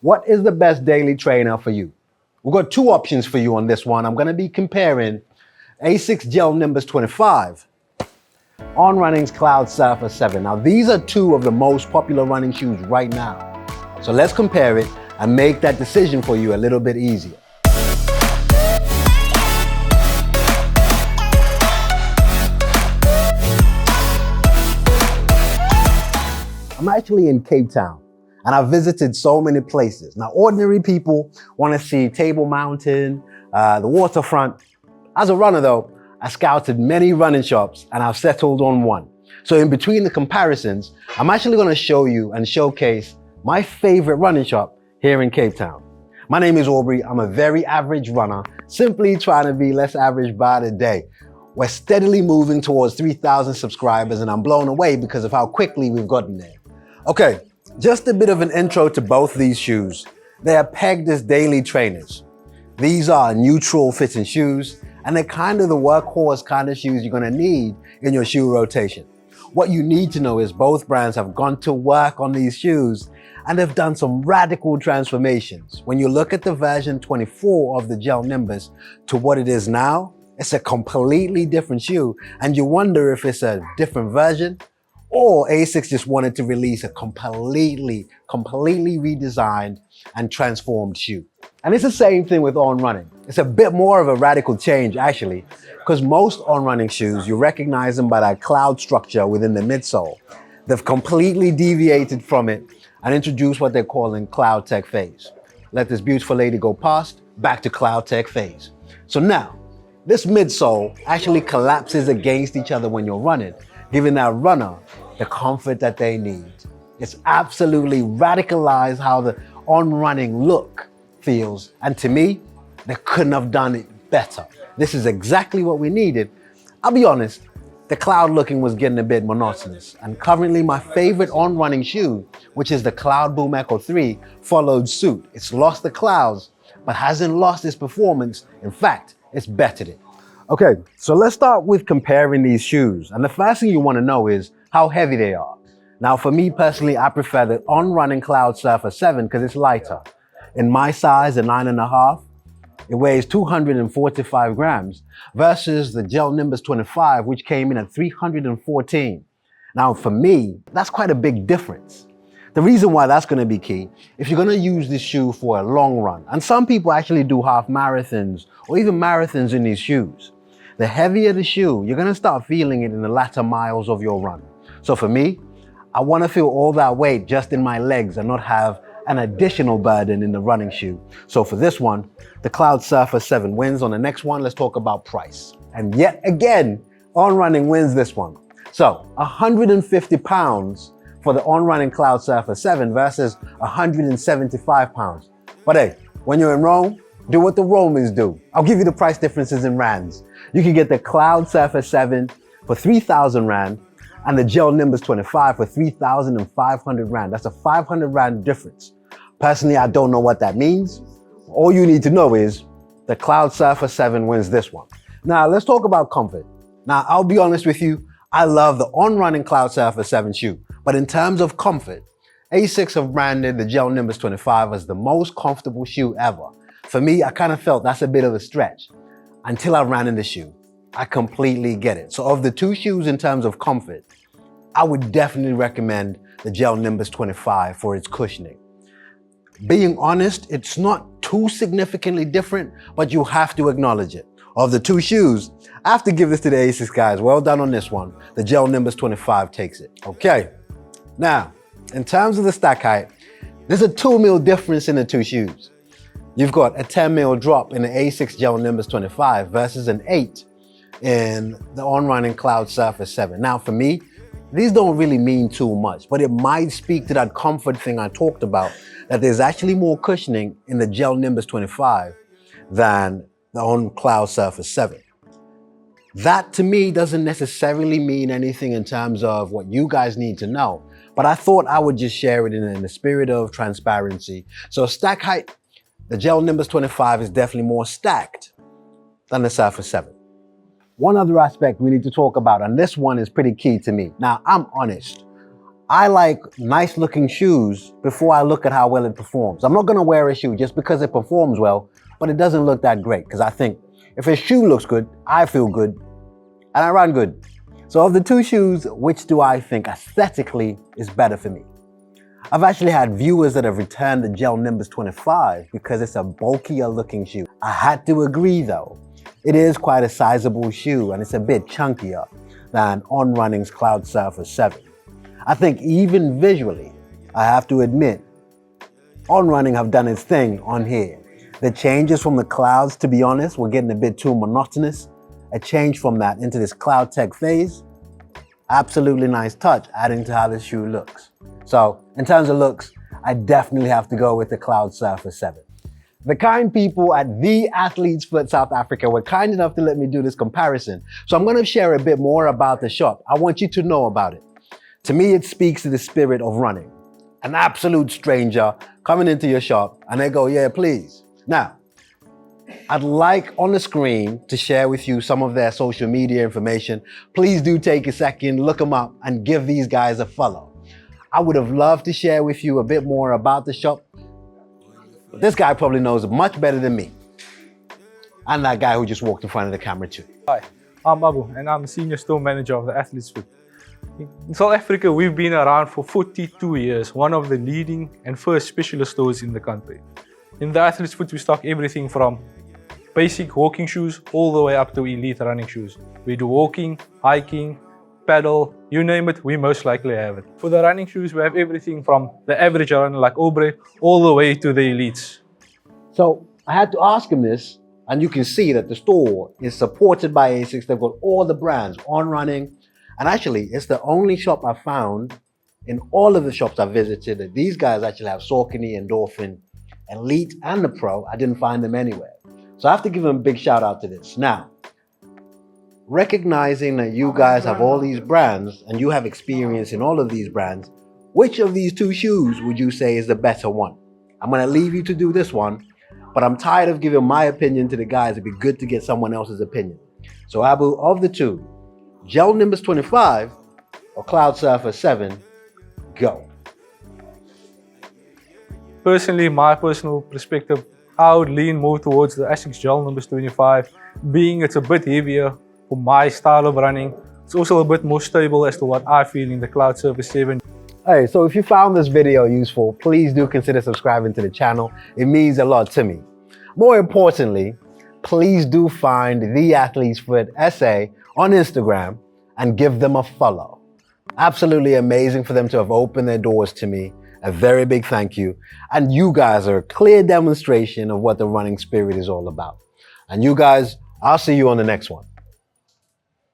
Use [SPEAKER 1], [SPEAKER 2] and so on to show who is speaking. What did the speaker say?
[SPEAKER 1] What is the best daily trainer for you? We've got two options for you on this one. I'm going to be comparing Asics Gel Nimbus 25 On Running's Cloud Surfer 7. Now, these are two of the most popular running shoes right now. So let's compare it and make that decision for you a little bit easier. I'm actually in Cape Town and I've visited so many places. Now, ordinary people want to see Table Mountain, the waterfront. As a runner though, I scouted many running shops and I've settled on one. So in between the comparisons, I'm actually going to show you and showcase my favorite running shop here in Cape Town. My name is Aubrey. I'm a very average runner, simply trying to be less average by the day. We're steadily moving towards 3,000 subscribers and I'm blown away because of how quickly we've gotten there. Okay, just a bit of an intro to both these shoes. They are pegged as daily trainers. These are neutral fitting shoes and they're kind of the workhorse kind of shoes you're gonna need in your shoe rotation. What you need to know is both brands have gone to work on these shoes and they've done some radical transformations. When you look at the version 24 of the Gel Nimbus to what it is now, it's a completely different shoe and you wonder if it's a different version or Asics just wanted to release a completely redesigned and transformed shoe. And it's the same thing with On Running. It's a bit more of a radical change actually, because most On Running shoes, you recognize them by that cloud structure within the midsole. They've completely deviated from it and introduced what they're calling Cloud Tech phase. Let this beautiful lady go past, back to Cloud Tech phase. So now, this midsole actually collapses against each other when you're running, giving that runner the comfort that they need. It's absolutely radicalized how the On Running look feels. And to me, they couldn't have done it better. This is exactly what we needed. I'll be honest, the cloud looking was getting a bit monotonous. And currently my favorite On Running shoe, which is the Cloud Boom Echo 3, followed suit. It's lost the clouds, but hasn't lost its performance. In fact, it's bettered it. Okay, so let's start with comparing these shoes. And the first thing you want to know is how heavy they are. Now, for me personally, I prefer the On Running Cloud Surfer 7 because it's lighter. In my size, a 9.5, it weighs 245 grams versus the Gel Nimbus 25, which came in at 314. Now, for me, that's quite a big difference. The reason why that's going to be key, if you're going to use this shoe for a long run, and some people actually do half marathons or even marathons in these shoes, the heavier the shoe, you're going to start feeling it in the latter miles of your run. So for me, I want to feel all that weight just in my legs and not have an additional burden in the running shoe. So for this one, the Cloud Surfer 7 wins. On the next one, let's talk about price. And yet again, On Running wins this one. So 150 pounds for the On Running Cloud Surfer 7 versus 175 pounds. But hey, when you're in Rome, do what the Romans do. I'll give you the price differences in rands. You can get the Cloud Surfer 7 for 3,000 rand and the Gel Nimbus 25 for 3,500 rand. That's a 500 rand difference. Personally, I don't know what that means. All you need to know is the Cloud Surfer 7 wins this one. Now, let's talk about comfort. Now, I'll be honest with you. I love the On Running Cloud Surfer 7 shoe. But in terms of comfort, Asics have branded the Gel Nimbus 25 as the most comfortable shoe ever. For me, I kind of felt that's a bit of a stretch until I ran in the shoe. I completely get it. So of the two shoes in terms of comfort, I would definitely recommend the Gel Nimbus 25 for its cushioning. Being honest, it's not too significantly different, but you have to acknowledge it. Of the two shoes, I have to give this to the Asics guys. Well done on this one. The Gel Nimbus 25 takes it. Okay. Now, in terms of the stack height, there's a 2 mil difference in the two shoes. You've got a 10 mil drop in the Asics Gel Nimbus 25 versus an 8 in the On Running Cloud Surfer 7. Now for me, these don't really mean too much, but it might speak to that comfort thing I talked about, that there's actually more cushioning in the Gel Nimbus 25 than the On Cloud Surfer 7. That to me doesn't necessarily mean anything in terms of what you guys need to know, but I thought I would just share it in the spirit of transparency. So stack height, the Gel Nimbus 25 is definitely more stacked than the Surfer 7. One other aspect we need to talk about, and this one is pretty key to me. Now, I'm honest. I like nice looking shoes before I look at how well it performs. I'm not gonna wear a shoe just because it performs well, but it doesn't look that great, because I think if a shoe looks good, I feel good, and I run good. So of the two shoes, which do I think aesthetically is better for me? I've actually had viewers that have returned the Gel Nimbus 25 because it's a bulkier looking shoe. I had to agree though. It is quite a sizable shoe and it's a bit chunkier than On Running's Cloud Surfer 7. I think even visually, I have to admit, On Running have done its thing on here. The changes from the clouds, to be honest, were getting a bit too monotonous. A change from that into this cloud tech phase, absolutely nice touch, adding to how this shoe looks. So in terms of looks, I definitely have to go with the Cloud Surfer 7. The kind people at The Athlete's Foot South Africa were kind enough to let me do this comparison. So I'm going to share a bit more about the shop. I want you to know about it. To me, it speaks to the spirit of running. An absolute stranger coming into your shop and they go, yeah, please. Now, I'd like on the screen to share with you some of their social media information. Please do take a second, look them up and give these guys a follow. I would have loved to share with you a bit more about the shop. This guy probably knows much better than me. And that guy who just walked in front of the camera too.
[SPEAKER 2] Hi, I'm Abu and I'm the Senior Store Manager of the Athlete's Foot. In South Africa, we've been around for 42 years, one of the leading and first specialist stores in the country. In the Athlete's Foot, we stock everything from basic walking shoes all the way up to elite running shoes. We do walking, hiking, paddle, you name it, we most likely have it. For the running shoes, we have everything from the average runner like Aubrey all the way to the elites.
[SPEAKER 1] So I had to ask him this, and you can see that the store is supported by Asics. They've got all the brands On Running, and actually it's the only shop I found in all of the shops I visited that these guys actually have Saucony, Endorphin, Elite, and the Pro. I didn't find them anywhere. So I have to give them a big shout out to this. Now, recognizing that you guys have all these brands and you have experience in all of these brands, which of these two shoes would you say is the better one? I'm going to leave you to do this one, but I'm tired of giving my opinion to the guys. It'd be good to get someone else's opinion. So Abu, of the two, Gel Nimbus 25 or Cloud Surfer 7, go.
[SPEAKER 2] Personally, my personal perspective, I would lean more towards the Asics Gel Nimbus 25, being it's a bit heavier for my style of running. It's also a bit more stable as to what I feel in the Cloud Surfer 7.
[SPEAKER 1] Hey, so if you found this video useful, please do consider subscribing to the channel. It means a lot to me. More importantly, please do find The Athlete's Foot SA on Instagram and give them a follow. Absolutely amazing for them to have opened their doors to me. A very big thank you. And you guys are a clear demonstration of what the running spirit is all about. And you guys, I'll see you on the next one.